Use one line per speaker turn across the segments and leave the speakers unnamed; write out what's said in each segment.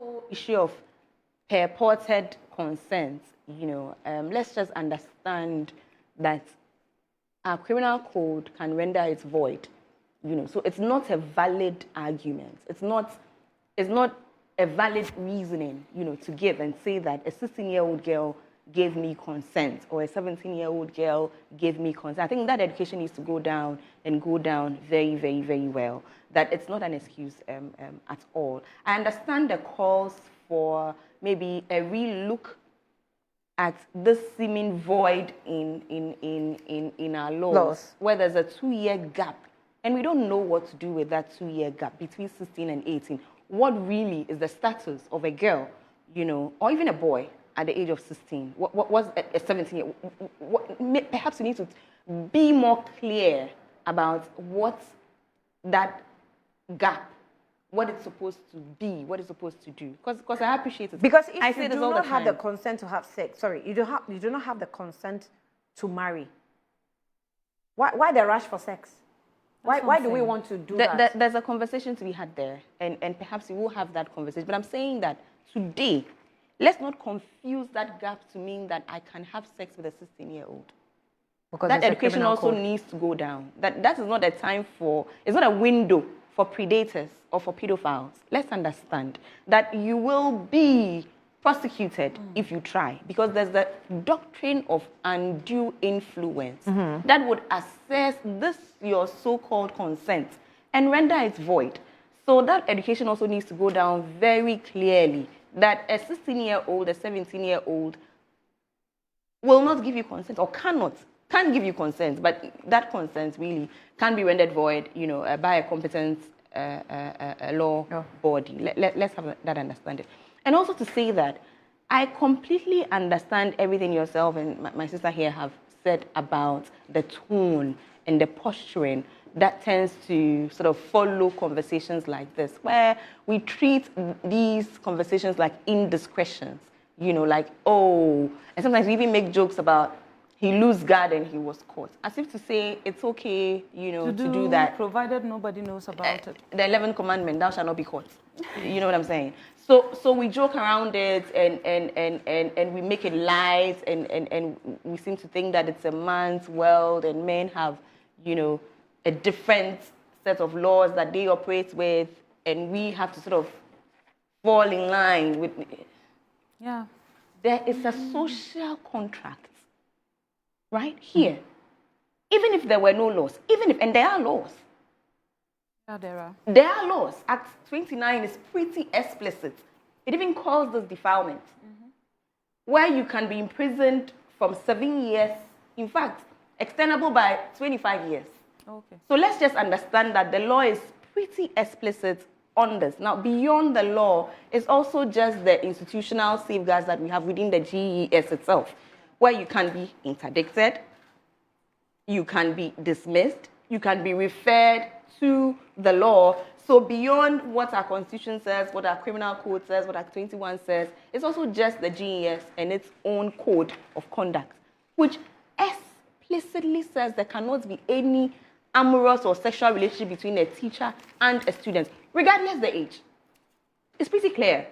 whole issue of purported consent, let's just understand that our criminal code can render it void. So it's not a valid argument. It's not a valid reasoning, to give and say that a 16-year-old girl gave me consent or a 17-year-old girl gave me consent. I think that education needs to go down very, very, very well. That it's not an excuse at all. I understand the calls for maybe a relook at this seeming void in our laws, where there's a 2-year gap, and we don't know what to do with that 2-year gap between 16 and 18. What really is the status of a girl, or even a boy at the age of 16? What was a 17-year? Perhaps we need to be more clear about what that gap, what it's supposed to be, what it's supposed to do. Because I appreciate it.
Because if you do not have the consent to have sex, you do not have the consent to marry. Why the rush for sex? Why do we want to do that?
There's a conversation to be had there, and perhaps we will have that conversation. But I'm saying that today, let's not confuse that gap to mean that I can have sex with a 16-year-old. Because that education also needs to go down. That is not a time for, it's not a window for predators or for pedophiles. Let's understand that you will be prosecuted if you try, because there's the doctrine of undue influence that would assess this, your so-called consent, and render it void. So that education also needs to go down very clearly, that a 16-year-old, a 17-year-old will not give you consent, or can give you consent, but that consent really can be rendered void, by a competent law body. Let's have that understanding. And also to say that I completely understand everything yourself and my sister here have said about the tone and the posturing that tends to sort of follow conversations like this, where we treat these conversations like indiscretions, like, and sometimes we even make jokes about he lost guard and he was caught, as if to say it's okay, to do that,
provided nobody knows about it.
The 11th commandment: thou shalt not be caught. You know what I'm saying? So we joke around it and we make it light and we seem to think that it's a man's world and men have, a different set of laws that they operate with, and we have to sort of fall in line with.
Yeah.
There is a social contract right here. Even if there were no laws, and there are laws.
Yeah, there are.
There are laws. Act 29 is pretty explicit. It even calls this defilement, where you can be imprisoned from 7 years, in fact, extendable by 25 years.
Okay.
So let's just understand that the law is pretty explicit on this. Now, beyond the law is also just the institutional safeguards that we have within the GES itself, where you can be interdicted, you can be dismissed, you can be referred to the law. So beyond what our Constitution says, what our criminal code says, what Act 21 says, it's also just the GES and its own code of conduct, which explicitly says there cannot be any amorous or sexual relationship between a teacher and a student, regardless the age. It's pretty clear.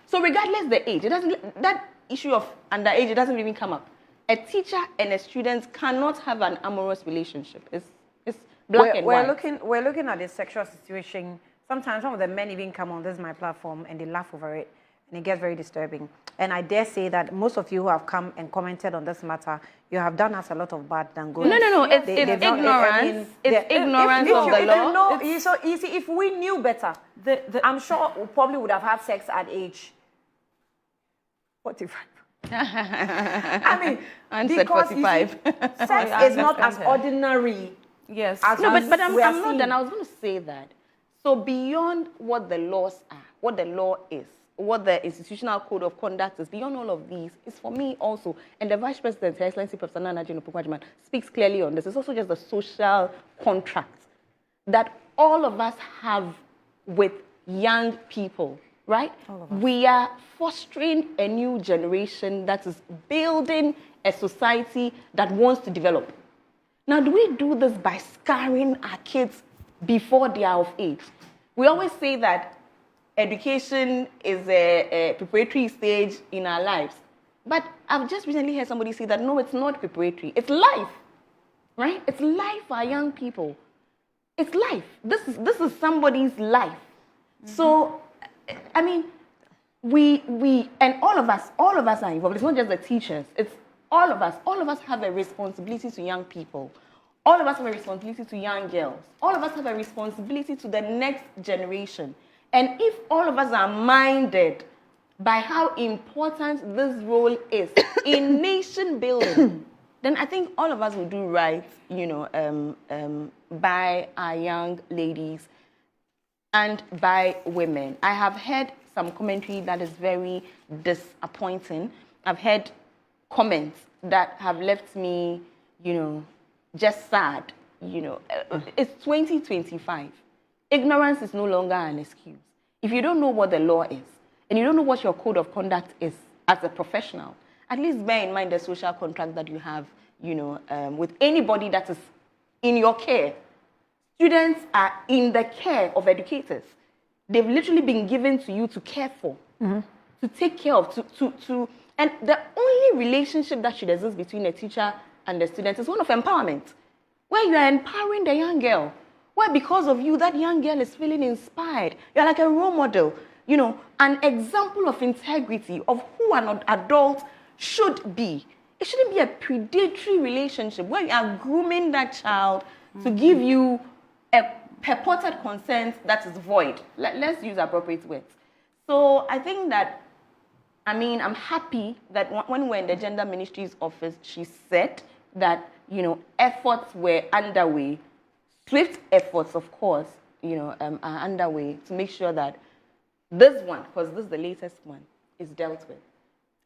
So regardless the age, that issue of underage, it doesn't even come up. A teacher and a student cannot have an amorous relationship. It's black and white.
We're looking at this sexual situation. Sometimes some of the men even come on this my platform and they laugh over it, and it gets very disturbing. And I dare say that most of you who have come and commented on this matter, you have done us a lot of bad than good.
No, it's ignorance. It's ignorance of the law.
So easy. If we knew better, I'm sure we probably would have had sex at age 45. I mean,
and because 45.
Sex is not as ordinary.
Yes.
No, but I'm not done. I was going to say that. So beyond what the laws are, what the law is, what the institutional code of conduct is, beyond all of these, is for me also, and the Vice President, Her Excellency Professor Nana Jino speaks clearly on this. It's also just the social contract that all of us have with young people, right? We are fostering a new generation that is building a society that wants to develop. Now, do we do this by scarring our kids before they are of age? We always say that education is a preparatory stage in our lives. But I've just recently heard somebody say that, no, it's not preparatory. It's life, right? It's life for our young people. It's life. This is somebody's life. So, I mean, we and all of us are involved. It's not just the teachers. It's all of us. All of us have a responsibility to young people. All of us have a responsibility to young girls. All of us have a responsibility to the next generation. And if all of us are minded by how important this role is in nation building, then I think all of us will do right, by our young ladies and by women. I have heard some commentary that is very disappointing. I've heard comments that have left me, just sad. It's 2025. Ignorance is no longer an excuse. If you don't know what the law is, and you don't know what your code of conduct is as a professional, at least bear in mind the social contract that you have, with anybody that is in your care. Students are in the care of educators. They've literally been given to you to care for, to take care of, and the only relationship that should exist between a teacher and the student is one of empowerment, where you are empowering the young girl, where because of you, that young girl is feeling inspired. You're like a role model, an example of integrity, of who an adult should be. It shouldn't be a predatory relationship where you are grooming that child to give you a purported consent that is void. Let's use appropriate words. So I think that, I'm happy that when we were in the Gender Ministry's office, she said that, efforts were underway. Swift efforts, of course, are underway to make sure that this one, because this is the latest one, is dealt with.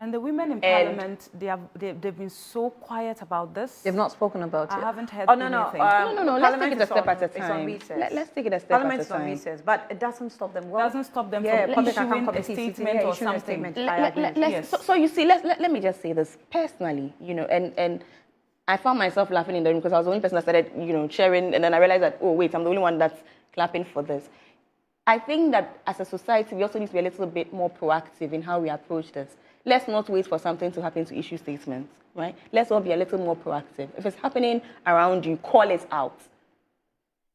And the women in Parliament, they've been so quiet about this.
They've not spoken about it.
I haven't heard
anything.
No.
Let's take it a step at a time.
It's on recess.
Let's take it a step at a time.
Parliament's on recess, but it doesn't stop them.
Doesn't stop them from issuing a statement or something.
So you see, let me just say this personally, and I found myself laughing in the room because I was the only person that started, cheering, and then I realized that, oh wait, I'm the only one that's clapping for this. I think that as a society, we also need to be a little bit more proactive in how we approach this. Let's not wait for something to happen to issue statements, right? Let's all be a little more proactive. If it's happening around you, call it out.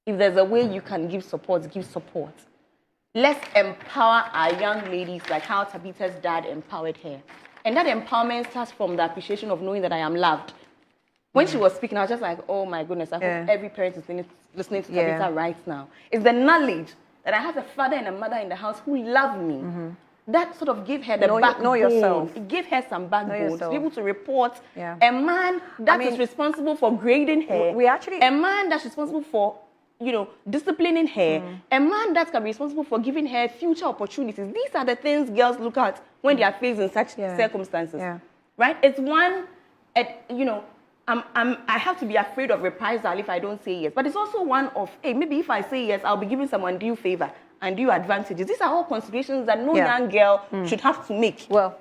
If there's a way you can give support, give support. Let's empower our young ladies like how Tabitha's dad empowered her. And that empowerment starts from the appreciation of knowing that I am loved. When she was speaking, I was just like, oh my goodness, I hope every parent is listening to Tabitha right now. It's the knowledge that I have a father and a mother in the house who love me. That sort of gave her the backbone.
Know yourself.
It gave her some backbone to be able to report a man that is responsible for grading her, a man that's responsible for, disciplining her, a man that can be responsible for giving her future opportunities. These are the things girls look at when they are faced in such circumstances, right? It's one, I have to be afraid of reprisal if I don't say yes. But it's also one of, hey, maybe if I say yes, I'll be giving someone due favor and due advantages. These are all considerations that no young girl should have to make.
Well,